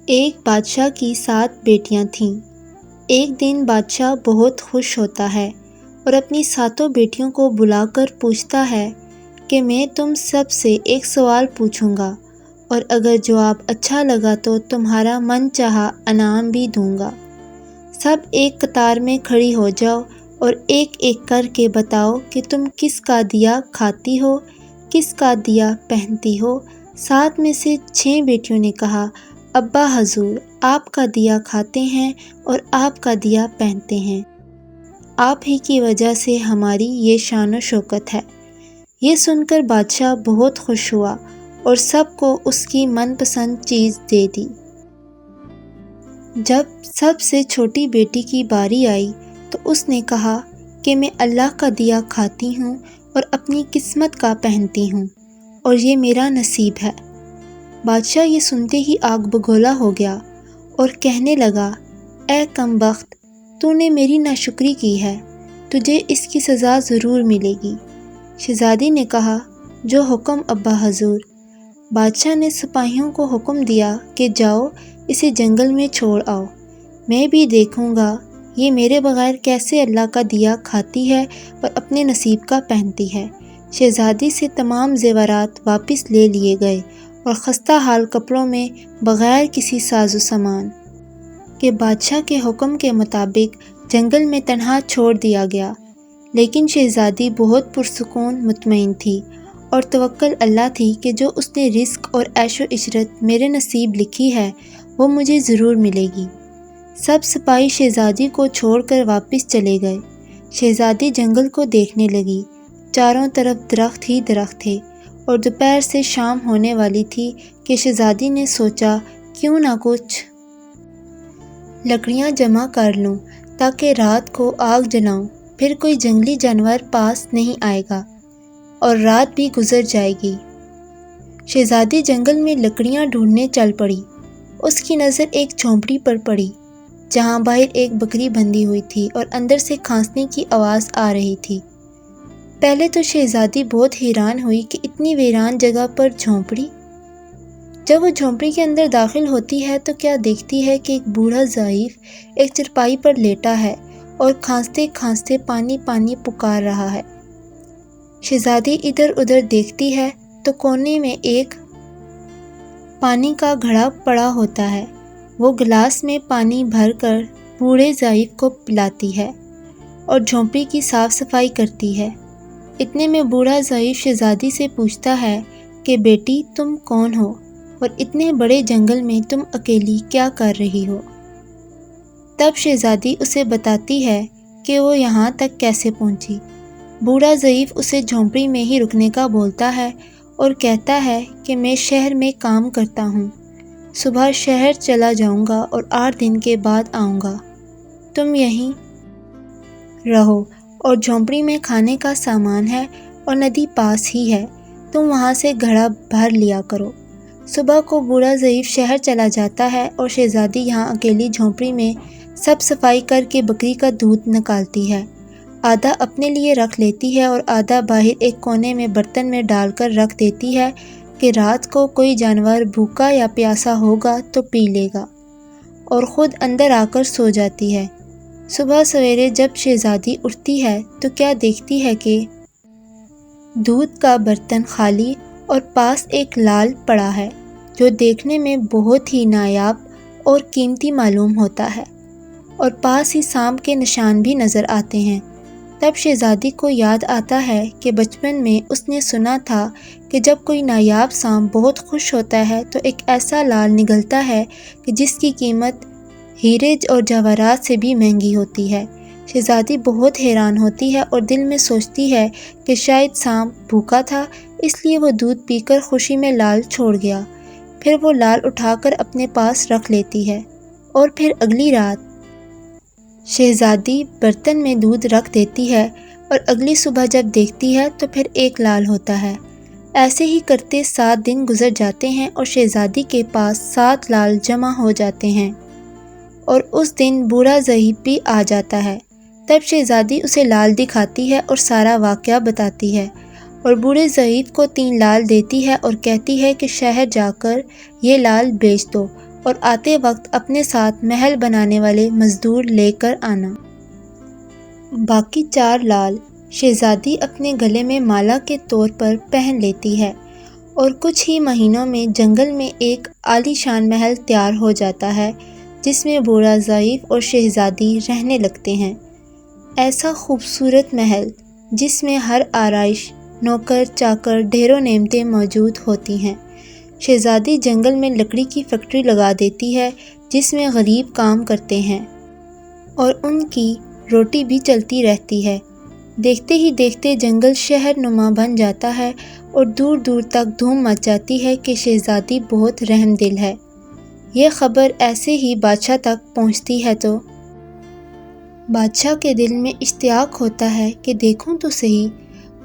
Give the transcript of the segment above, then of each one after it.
ایک بادشاہ کی 7 بیٹیاں تھیں۔ ایک دن بادشاہ بہت خوش ہوتا ہے اور اپنی 7 بیٹیوں کو بلا کر پوچھتا ہے کہ میں تم سب سے ایک سوال پوچھوں گا اور اگر جواب اچھا لگا تو تمہارا من چاہا انعام بھی دوں گا۔ سب ایک قطار میں کھڑی ہو جاؤ اور ایک ایک کر کے بتاؤ کہ تم کس کا دیا کھاتی ہو، کس کا دیا پہنتی ہو۔ 7 میں سے 6 بیٹیوں نے کہا، ابا حضور، آپ کا دیا کھاتے ہیں اور آپ کا دیا پہنتے ہیں۔ آپ ہی کی وجہ سے ہماری یہ شان و شوکت ہے۔ یہ سن کر بادشاہ بہت خوش ہوا اور سب کو اس کی من پسند چیز دے دی۔ جب سب سے چھوٹی بیٹی کی باری آئی تو اس نے کہا کہ میں اللہ کا دیا کھاتی ہوں اور اپنی قسمت کا پہنتی ہوں اور یہ میرا نصیب ہے۔ بادشاہ یہ سنتے ہی آگ بگولا ہو گیا اور کہنے لگا، اے کم بخت، تو نے میری ناشکری کی ہے، تجھے اس کی سزا ضرور ملے گی۔ شہزادی نے کہا، جو حکم ابا حضور۔ بادشاہ نے سپاہیوں کو حکم دیا کہ جاؤ اسے جنگل میں چھوڑ آؤ، میں بھی دیکھوں گا یہ میرے بغیر کیسے اللہ کا دیا کھاتی ہے اور اپنے نصیب کا پہنتی ہے۔ شہزادی سے تمام زیورات واپس لے لیے گئے اور خستہ حال کپڑوں میں بغیر کسی ساز و سامان کے بادشاہ کے حکم کے مطابق جنگل میں تنہا چھوڑ دیا گیا۔ لیکن شہزادی بہت پرسکون مطمئن تھی اور توکل اللہ تھی کہ جو اس نے رزق اور عیش و عشرت میرے نصیب لکھی ہے وہ مجھے ضرور ملے گی۔ سب سپاہی شہزادی کو چھوڑ کر واپس چلے گئے۔ شہزادی جنگل کو دیکھنے لگی، چاروں طرف درخت ہی درخت تھے اور دوپہر سے شام ہونے والی تھی کہ شہزادی نے سوچا کیوں نہ کچھ لکڑیاں جمع کر لوں تاکہ رات کو آگ جلاؤں، پھر کوئی جنگلی جانور پاس نہیں آئے گا اور رات بھی گزر جائے گی۔ شہزادی جنگل میں لکڑیاں ڈھونڈنے چل پڑی۔ اس کی نظر ایک جھونپڑی پر پڑی جہاں باہر ایک بکری بندھی ہوئی تھی اور اندر سے کھانسنے کی آواز آ رہی تھی۔ پہلے تو شہزادی بہت حیران ہوئی کہ اتنی ویران جگہ پر جھونپڑی۔ جب وہ جھونپڑی کے اندر داخل ہوتی ہے تو کیا دیکھتی ہے کہ ایک بوڑھا ضعیف ایک چرپائی پر لیٹا ہے اور کھانستے کھانستے پانی پانی پکار رہا ہے۔ شہزادی ادھر ادھر دیکھتی ہے تو کونے میں ایک پانی کا گھڑا پڑا ہوتا ہے۔ وہ گلاس میں پانی بھر کر بوڑھے ضعیف کو پلاتی ہے اور جھونپڑی کی صاف صفائی کرتی ہے۔ اتنے میں بوڑھا ضعیف شہزادی سے پوچھتا ہے کہ بیٹی تم کون ہو اور اتنے بڑے جنگل میں تم اکیلی کیا کر رہی ہو؟ تب شہزادی اسے بتاتی ہے کہ وہ یہاں تک کیسے پہنچی۔ بوڑھا ضعیف اسے جھونپڑی میں ہی رکنے کا بولتا ہے اور کہتا ہے کہ میں شہر میں کام کرتا ہوں، صبح شہر چلا جاؤں گا اور 8 دن کے بعد آؤں گا، تم یہیں رہو اور جھونپڑی میں کھانے کا سامان ہے اور ندی پاس ہی ہے، تم وہاں سے گھڑا بھر لیا کرو۔ صبح کو بوڑھا ضعیف شہر چلا جاتا ہے اور شہزادی یہاں اکیلی جھونپڑی میں سب صفائی کر کے بکری کا دودھ نکالتی ہے۔ آدھا اپنے لیے رکھ لیتی ہے اور آدھا باہر ایک کونے میں برتن میں ڈال کر رکھ دیتی ہے کہ رات کو کوئی جانور بھوکا یا پیاسا ہوگا تو پی لے گا، اور خود اندر آ کر سو جاتی ہے۔ صبح سویرے جب شہزادی اٹھتی ہے تو کیا دیکھتی ہے کہ دودھ کا برتن خالی اور پاس ایک لال پڑا ہے جو دیکھنے میں بہت ہی نایاب اور قیمتی معلوم ہوتا ہے، اور پاس ہی سانپ کے نشان بھی نظر آتے ہیں۔ تب شہزادی کو یاد آتا ہے کہ بچپن میں اس نے سنا تھا کہ جب کوئی نایاب سانپ بہت خوش ہوتا ہے تو ایک ایسا لال نگلتا ہے کہ جس کی قیمت ہیرے اور جواہرات سے بھی مہنگی ہوتی ہے۔ شہزادی بہت حیران ہوتی ہے اور دل میں سوچتی ہے کہ شاید سانپ بھوکا تھا، اس لیے وہ دودھ پی کر خوشی میں لال چھوڑ گیا۔ پھر وہ لال اٹھا کر اپنے پاس رکھ لیتی ہے اور پھر اگلی رات شہزادی برتن میں دودھ رکھ دیتی ہے اور اگلی صبح جب دیکھتی ہے تو پھر ایک لال ہوتا ہے۔ ایسے ہی کرتے 7 دن گزر جاتے ہیں اور شہزادی کے پاس 7 لال جمع ہو جاتے ہیں اور اس دن بوڑھا ضعیف بھی آ جاتا ہے۔ تب شہزادی اسے لال دکھاتی ہے اور سارا واقعہ بتاتی ہے اور بوڑھے ضعیف کو 3 لال دیتی ہے اور کہتی ہے کہ شہر جا کر یہ لال بیچ دو اور آتے وقت اپنے ساتھ محل بنانے والے مزدور لے کر آنا۔ باقی 4 لال شہزادی اپنے گلے میں مالا کے طور پر پہن لیتی ہے اور کچھ ہی مہینوں میں جنگل میں ایک عالی شان محل تیار ہو جاتا ہے جس میں بوڑھا ضعیف اور شہزادی رہنے لگتے ہیں۔ ایسا خوبصورت محل جس میں ہر آرائش، نوکر چاکر، ڈھیروں نعمتیں موجود ہوتی ہیں۔ شہزادی جنگل میں لکڑی کی فیکٹری لگا دیتی ہے جس میں غریب کام کرتے ہیں اور ان کی روٹی بھی چلتی رہتی ہے۔ دیکھتے ہی دیکھتے جنگل شہر نما بن جاتا ہے اور دور دور تک دھوم مچ جاتی ہے کہ شہزادی بہت رحم دل ہے۔ یہ خبر ایسے ہی بادشاہ تک پہنچتی ہے تو بادشاہ کے دل میں اشتیاق ہوتا ہے کہ دیکھوں تو صحیح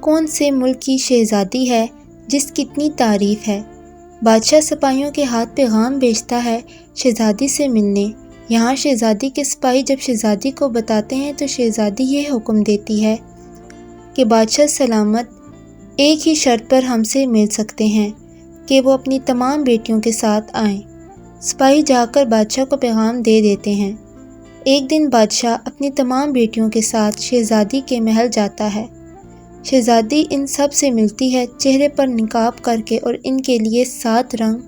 کون سے ملک کی شہزادی ہے جس کی اتنی تعریف ہے۔ بادشاہ سپاہیوں کے ہاتھ پیغام بھیجتا ہے شہزادی سے ملنے۔ یہاں شہزادی کے سپاہی جب شہزادی کو بتاتے ہیں تو شہزادی یہ حکم دیتی ہے کہ بادشاہ سلامت ایک ہی شرط پر ہم سے مل سکتے ہیں کہ وہ اپنی تمام بیٹیوں کے ساتھ آئیں۔ سپاہی جا کر بادشاہ کو پیغام دے دیتے ہیں۔ ایک دن بادشاہ اپنی تمام بیٹیوں کے ساتھ شہزادی کے محل جاتا ہے۔ شہزادی ان سب سے ملتی ہے، چہرے پر نقاب کر کے، اور ان کے لیے 7 رنگ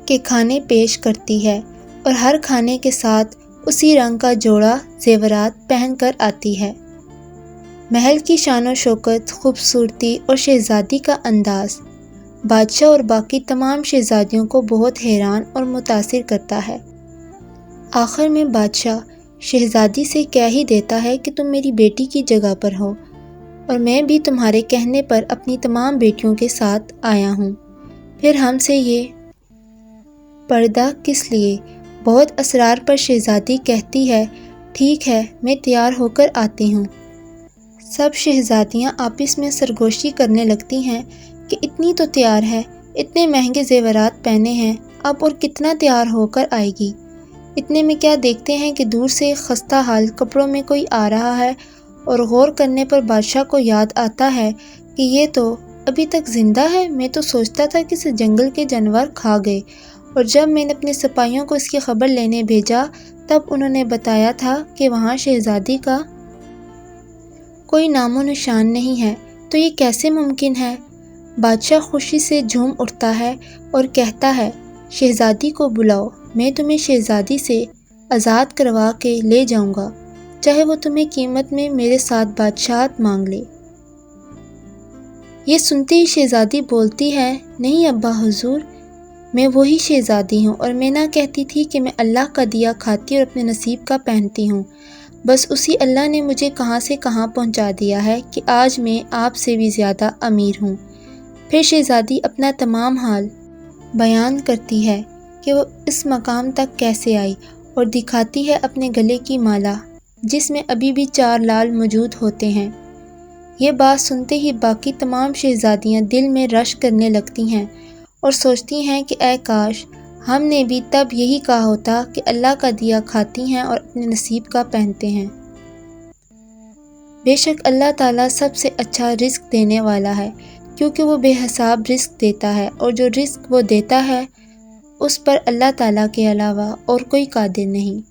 کے کھانے پیش کرتی ہے اور ہر کھانے کے ساتھ اسی رنگ کا جوڑا زیورات پہن کر آتی ہے۔ محل کی شان و شوکت، خوبصورتی اور شہزادی کا انداز بادشاہ اور باقی تمام شہزادیوں کو بہت حیران اور متاثر کرتا ہے۔ آخر میں بادشاہ شہزادی سے کہہ ہی دیتا ہے کہ تم میری بیٹی کی جگہ پر ہو اور میں بھی تمہارے کہنے پر اپنی تمام بیٹیوں کے ساتھ آیا ہوں، پھر ہم سے یہ پردہ کس لیے؟ بہت اصرار پر شہزادی کہتی ہے ٹھیک ہے، میں تیار ہو کر آتی ہوں۔ سب شہزادیاں آپس میں سرگوشی کرنے لگتی ہیں کہ اتنی تو تیار ہے، اتنے مہنگے زیورات پہنے ہیں، اب اور کتنا تیار ہو کر آئے گی۔ اتنے میں کیا دیکھتے ہیں کہ دور سے خستہ حال کپڑوں میں کوئی آ رہا ہے اور غور کرنے پر بادشاہ کو یاد آتا ہے کہ یہ تو ابھی تک زندہ ہے۔ میں تو سوچتا تھا کہ اسے جنگل کے جانور کھا گئے، اور جب میں نے اپنے سپاہیوں کو اس کی خبر لینے بھیجا تب انہوں نے بتایا تھا کہ وہاں شہزادی کا کوئی نام و نشان نہیں ہے، تو یہ کیسے ممکن ہے؟ بادشاہ خوشی سے جھوم اٹھتا ہے اور کہتا ہے شہزادی کو بلاؤ، میں تمہیں شہزادی سے آزاد کروا کے لے جاؤں گا، چاہے وہ تمہیں قیمت میں میرے ساتھ بادشاہت مانگ لے۔ یہ سنتے ہی شہزادی بولتی ہے نہیں ابا حضور، میں وہی شہزادی ہوں، اور میں نہ کہتی تھی کہ میں اللہ کا دیا کھاتی اور اپنے نصیب کا پہنتی ہوں، بس اسی اللہ نے مجھے کہاں سے کہاں پہنچا دیا ہے کہ آج میں آپ سے بھی زیادہ امیر ہوں۔ پھر شہزادی اپنا تمام حال بیان کرتی ہے کہ وہ اس مقام تک کیسے آئی، اور دکھاتی ہے اپنے گلے کی مالا جس میں ابھی بھی 4 لال موجود ہوتے ہیں۔ یہ بات سنتے ہی باقی تمام شہزادیاں دل میں رشک کرنے لگتی ہیں اور سوچتی ہیں کہ اے کاش ہم نے بھی تب یہی کہا ہوتا کہ اللہ کا دیا کھاتی ہیں اور اپنے نصیب کا پہنتے ہیں۔ بے شک اللہ تعالیٰ سب سے اچھا رزق دینے والا ہے، کیونکہ وہ بے حساب رزق دیتا ہے، اور جو رزق وہ دیتا ہے اس پر اللہ تعالیٰ کے علاوہ اور کوئی قادر نہیں۔